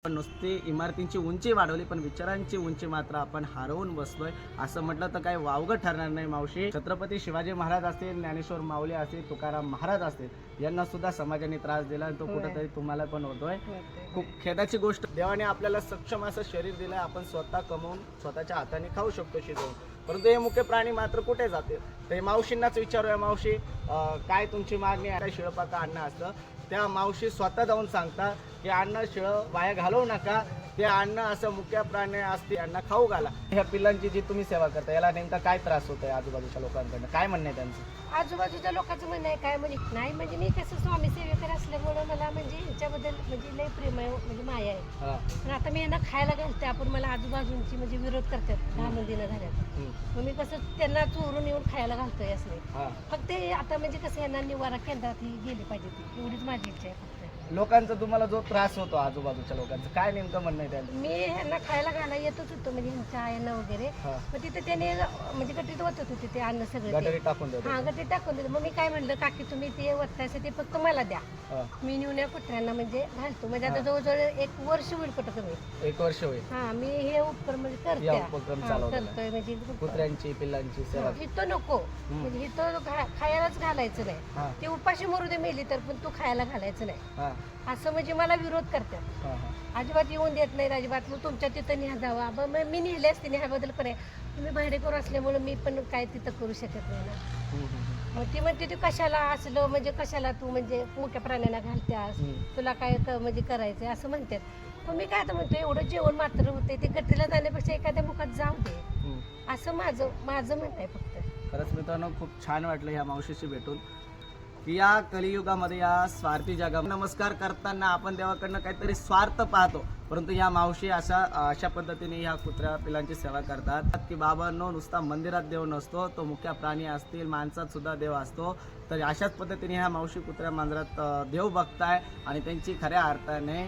पण नुसती इमारतींची उंची वाढवली पण विचारांची उंची मात्र आपण हरवून बसलोय असं म्हटलं तर काही वावगं ठरणार नाही मावशी. छत्रपती शिवाजी महाराज असतील, ज्ञानेश्वर माऊली असतील, तुकाराम महाराज असतील, यांना सुद्धा समाजाने त्रास दिला आणि तो कुठेतरी तुम्हाला पण होतोय. खूप खेदाची गोष्ट. देवाने आपल्याला सक्षम असं शरीर दिलंय, आपण स्वतः कमवून स्वतःच्या हाताने खाऊ शकतो शिजवून, परंतु हे मुख्य प्राणी मात्र कुठे जाते. ते मावशींनाच विचारूया. मावशी, काय तुमची मागणी आहे? शिळपाका अन्न असतं, त्या मावशी स्वतः जाऊन सांगता की अन्न शिळं वाया घालवू नका, ते अन्न असं मुख्य प्राणी असते यांना खाऊ घाला. ह्या पिल्लांची जी तुम्ही सेवा करता याला नेमका काय त्रास होतोय आजूबाजूच्या लोकांकडनं, काय म्हणणं आहे त्यांचं? आजूबाजूच्या लोकांचं म्हणणं आहे काय म्हणजे नाही, म्हणजे मी कसं स्वामी सेवेकर असल्यामुळं मला म्हणजे ह्याच्याबद्दल म्हणजे लय प्रेम आहे, म्हणजे माया आहे. पण आता मी यांना खायला घालते, आपण मला आजूबाजूंची म्हणजे विरोध करतात 10 मंदिरं झाल्यात, मग मी कसं त्यांना चोरून येऊन खायला घालतोय असं नाही. फक्त आता म्हणजे कसं यांना निवारा केंद्रात गेली पाहिजे ती एवढीच माझी इच्छा आहे फक्त. लोकांचा तुम्हाला जो त्रास होतो आजूबाजूच्या लोकांचं काय नेमकं म्हणणं आहे त्यांचं? मी ह्यांना खायला घालायला येतच होतो म्हणजे ह्यांच्या आयांना वगैरे, मग तिथे त्याने म्हणजे गटीत ओतत होते ते अन्न सगळं, गटारी टाकून देतो. हा गटीत टाकून देतो. मग मी काय म्हणलं, काकी तुम्ही ते वरतायचं ते फक्त मला द्या, मी नेऊन या कुत्र्यांना म्हणजे घालतो. म्हणजे आता जवळजवळ 1 वर्ष होईल कुठं कमी, 1 वर्ष होईल. हा मी हे उपक्रम म्हणजे करतोय म्हणजे कुत्र्यांची पिल्लांची सेवा. इथं नको म्हणजे इथं खायलाच घालायचं नाही, ते उपाशी मरू दे मेली तर, पण तू खायला घालायचं नाही असं म्हणजे मला विरोध करतात. अजिबात येऊन देत नाही अजिबात. मग तुमच्या तिथं न्या जावा, मग मी नेले असते, न्याबद्दल पण आहे. तुम्ही भाडेकरू असल्यामुळे मी पण काय तिथं करू शकत नाही ना. मग ती म्हणते तू कशाला असलं म्हणजे कशाला तू म्हणजे मुख्य प्राण्यांना घालत्यास, तुला काय म्हणजे करायचंय असं म्हणतात. पण मी काय आता म्हणतो, एवढं जेवण मात्र होते ते गट्टीला जाण्यापेक्षा एखाद्या मुखात जाऊ दे असं माझं म्हणणं आहे फक्त. खरंच मित्रांनो, खूप छान वाटलं ह्या मावशीशी भेटून की या कलियुगामध्ये, या स्वार्थी जगामध्ये नमस्कार करताना आपण देवाकडनं काहीतरी स्वार्थ पाहतो, परंतु या मावशी अशा पद्धतीने ह्या कुत्र्या पिलांची सेवा करतात की बाबांनो, नुसता मंदिरात देव नसतो, तो मुख्य प्राणी असतील, माणसात सुद्धा देव असतो. तर अशाच पद्धतीने ह्या मावशी कुत्र्या मांजरात देव बघताय आणि त्यांची खऱ्या अर्थाने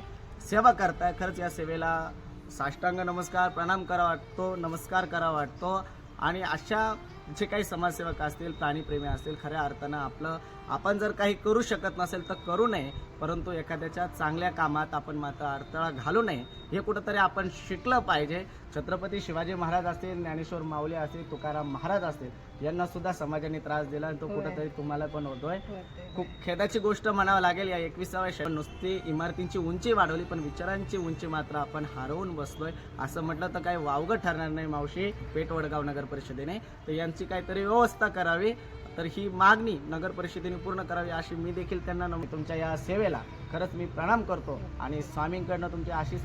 सेवा करताय. खरंच या सेवेला साष्टांग नमस्कार, प्रणाम करा वाटतो, नमस्कार करा वाटतो. आणि अशा जे काही समाजसेवक असतील, प्राणीप्रेमी असतील, खऱ्या अर्थानं आपण जर काही करू शकत नसेल तर करू नये, परंतु एखाद्याच्या चांगल्या कामात आपण मात्र अडथळा घालू नये, हे कुठंतरी आपण शिकलं पाहिजे. छत्रपती शिवाजी महाराज असतील, ज्ञानेश्वर माऊली असतील, तुकाराम महाराज असतील, यांना सुद्धा समाजाने त्रास दिला आणि तो कुठंतरी तुम्हाला पण होतोय. खूप खेदाची गोष्ट म्हणावं लागेल. या 21व्या शतकात नुसती इमारतींची उंची वाढवली पण विचारांची उंची मात्र आपण हरवून बसलोय असं म्हटलं तर काही वावगं ठरणार नाही मावशी. पेठ वडगाव नगर परिषदेने तर यांची काहीतरी व्यवस्था करावी, तर ही मागणी नगर परिषदेने पूर्ण करावी अशी मी देखील त्यांना तुमच्या या सेवेला खरंच मी प्रणाम करतो आणि स्वामींकडनं तुमची आशीष